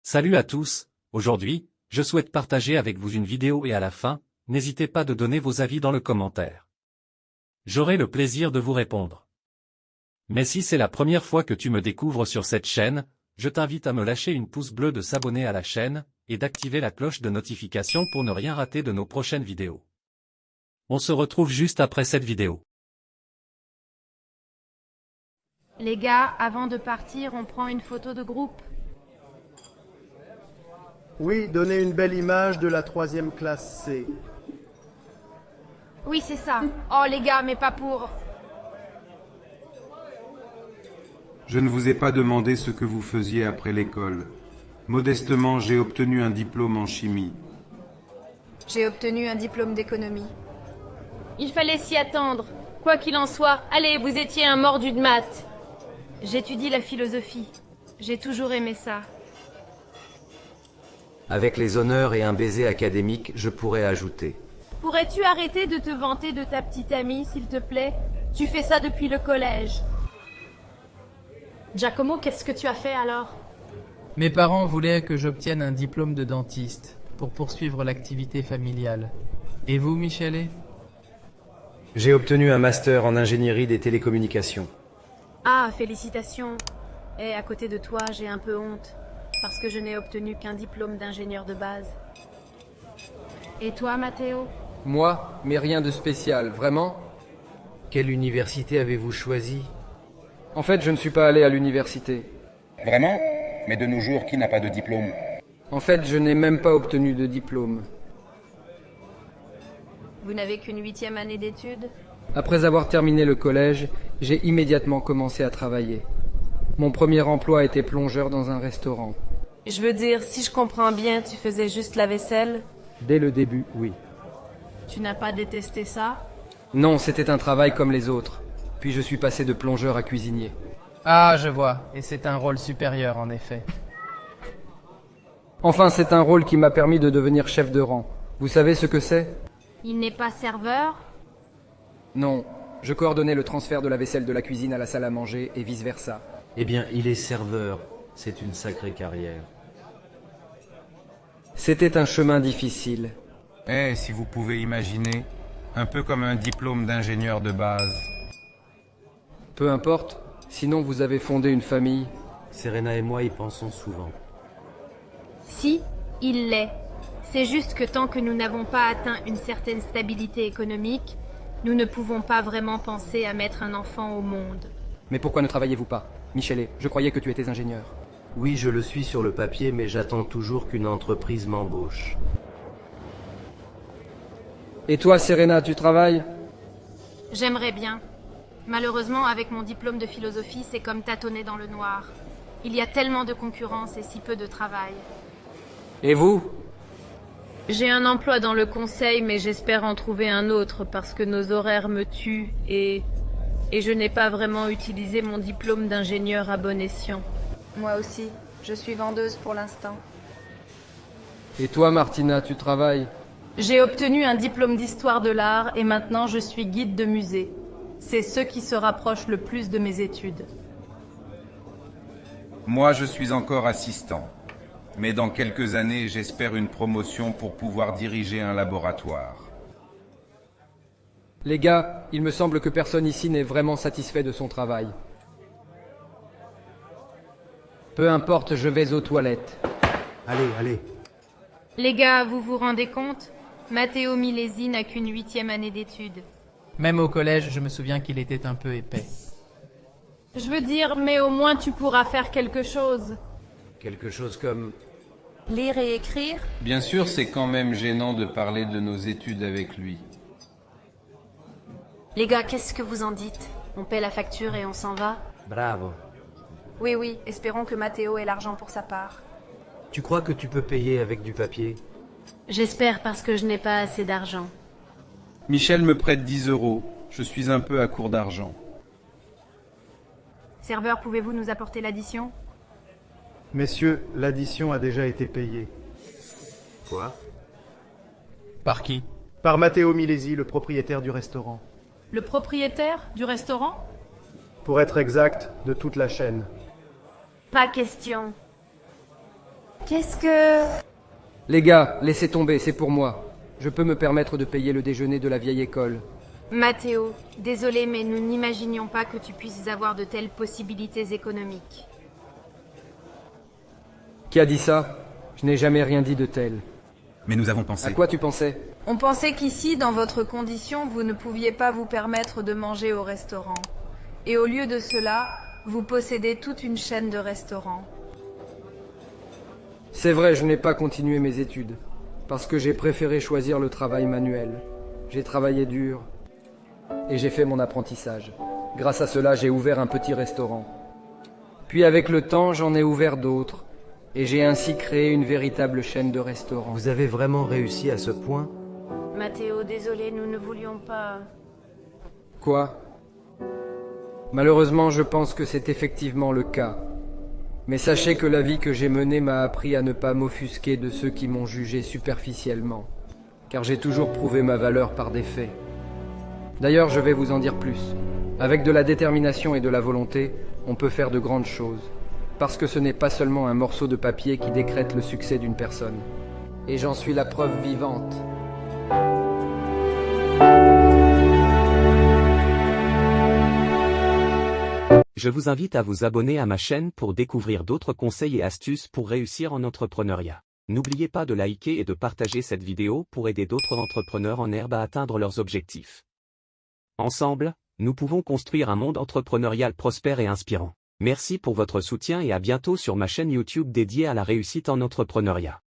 Salut à tous, aujourd'hui, je souhaite partager avec vous une vidéo et à la fin, n'hésitez pas de donner vos avis dans le commentaire. J'aurai le plaisir de vous répondre. Mais si c'est la première fois que tu me découvres sur cette chaîne, je t'invite à me lâcher une pouce bleu, de s'abonner à la chaîne, et d'activer la cloche de notification pour ne rien rater de nos prochaines vidéos. On se retrouve juste après cette vidéo. Les gars, avant de partir, on prend une photo de groupe. Oui, donnez une belle image de la 3e classe C. Oui, c'est ça. Oh les gars, mais pas pour... Je ne vous ai pas demandé ce que vous faisiez après l'école. Modestement, j'ai obtenu un diplôme en chimie. J'ai obtenu un diplôme d'économie. Il fallait s'y attendre. Quoi qu'il en soit, allez, vous étiez un mordu de maths. J'étudie la philosophie. J'ai toujours aimé ça. Avec les honneurs et un baiser académique, je pourrais ajouter. Pourrais-tu arrêter de te vanter de ta petite amie, s'il te plaît? Tu fais ça depuis le collège. Giacomo, qu'est-ce que tu as fait alors? Mes parents voulaient que j'obtienne un diplôme de dentiste pour poursuivre l'activité familiale. Et vous, Michele? J'ai obtenu un master en ingénierie des télécommunications. Ah, félicitations. Et à côté de toi, j'ai un peu honte, parce que je n'ai obtenu qu'un diplôme d'ingénieur de base. Et toi, Matteo? Moi, mais rien de spécial, vraiment. Quelle université avez-vous choisi? En fait, je ne suis pas allé à l'université. Vraiment? Mais de nos jours, qui n'a pas de diplôme? En fait, je n'ai même pas obtenu de diplôme. Vous n'avez qu'une 8e année d'études? Après avoir terminé le collège, j'ai immédiatement commencé à travailler. Mon premier emploi était plongeur dans un restaurant. Je veux dire, si je comprends bien, tu faisais juste la vaisselle? Dès le début, oui. Tu n'as pas détesté ça? Non, c'était un travail comme les autres. Puis je suis passé de plongeur à cuisinier. Ah, je vois. Et c'est un rôle supérieur, en effet. Enfin, c'est un rôle qui m'a permis de devenir chef de rang. Vous savez ce que c'est? Il n'est pas serveur? Non. Je coordonnais le transfert de la vaisselle de la cuisine à la salle à manger et vice-versa. Eh bien, il est serveur. C'est une sacrée carrière. C'était un chemin difficile. Si vous pouvez imaginer, un peu comme un diplôme d'ingénieur de base. Peu importe, sinon vous avez fondé une famille. Serena et moi y pensons souvent. Si, il l'est. C'est juste que tant que nous n'avons pas atteint une certaine stabilité économique, nous ne pouvons pas vraiment penser à mettre un enfant au monde. Mais pourquoi ne travaillez-vous pas? Michele, je croyais que tu étais ingénieur. Oui, je le suis sur le papier, mais j'attends toujours qu'une entreprise m'embauche. Et toi, Serena, tu travailles? J'aimerais bien. Malheureusement, avec mon diplôme de philosophie, c'est comme tâtonner dans le noir. Il y a tellement de concurrence et si peu de travail. Et vous? J'ai un emploi dans le conseil, mais j'espère en trouver un autre parce que nos horaires me tuent et je n'ai pas vraiment utilisé mon diplôme d'ingénieur à bon escient. Moi aussi. Je suis vendeuse pour l'instant. Et toi, Martina, tu travailles? J'ai obtenu un diplôme d'histoire de l'art et maintenant je suis guide de musée. C'est ce qui se rapproche le plus de mes études. Moi, je suis encore assistant. Mais dans quelques années, j'espère une promotion pour pouvoir diriger un laboratoire. Les gars, il me semble que personne ici n'est vraiment satisfait de son travail. Peu importe, je vais aux toilettes. Allez. Les gars, vous vous rendez compte? Matteo Milesi n'a qu'une 8e année d'études. Même au collège, je me souviens qu'il était un peu épais. Je veux dire, mais au moins tu pourras faire quelque chose. Quelque chose comme... Lire et écrire? Bien sûr, c'est quand même gênant de parler de nos études avec lui. Les gars, qu'est-ce que vous en dites? On paie la facture et on s'en va? Bravo. Oui, espérons que Matteo ait l'argent pour sa part. Tu crois que tu peux payer avec du papier? J'espère parce que je n'ai pas assez d'argent. Michel me prête 10 €. Je suis un peu à court d'argent. Serveur, pouvez-vous nous apporter l'addition? Messieurs, l'addition a déjà été payée. Quoi? Par qui? Par Matteo Milesi, le propriétaire du restaurant. Le propriétaire du restaurant? Pour être exact, de toute la chaîne. Pas question. Qu'est-ce que... Les gars, laissez tomber, c'est pour moi. Je peux me permettre de payer le déjeuner de la vieille école. Mathéo, désolé mais nous n'imaginions pas que tu puisses avoir de telles possibilités économiques. Qui a dit ça? Je n'ai jamais rien dit de tel. Mais nous avons pensé. À quoi tu pensais? On pensait qu'ici, dans votre condition, vous ne pouviez pas vous permettre de manger au restaurant. Et au lieu de cela, vous possédez toute une chaîne de restaurants. C'est vrai, je n'ai pas continué mes études. Parce que j'ai préféré choisir le travail manuel. J'ai travaillé dur. Et j'ai fait mon apprentissage. Grâce à cela, j'ai ouvert un petit restaurant. Puis avec le temps, j'en ai ouvert d'autres. Et j'ai ainsi créé une véritable chaîne de restaurants. Vous avez vraiment réussi à ce point? Mathéo, désolé, nous ne voulions pas... Quoi? Malheureusement, je pense que c'est effectivement le cas. Mais sachez que la vie que j'ai menée m'a appris à ne pas m'offusquer de ceux qui m'ont jugé superficiellement. Car j'ai toujours prouvé ma valeur par des faits. D'ailleurs, je vais vous en dire plus. Avec de la détermination et de la volonté, on peut faire de grandes choses. Parce que ce n'est pas seulement un morceau de papier qui décrète le succès d'une personne. Et j'en suis la preuve vivante. Je vous invite à vous abonner à ma chaîne pour découvrir d'autres conseils et astuces pour réussir en entrepreneuriat. N'oubliez pas de liker et de partager cette vidéo pour aider d'autres entrepreneurs en herbe à atteindre leurs objectifs. Ensemble, nous pouvons construire un monde entrepreneurial prospère et inspirant. Merci pour votre soutien et à bientôt sur ma chaîne YouTube dédiée à la réussite en entrepreneuriat.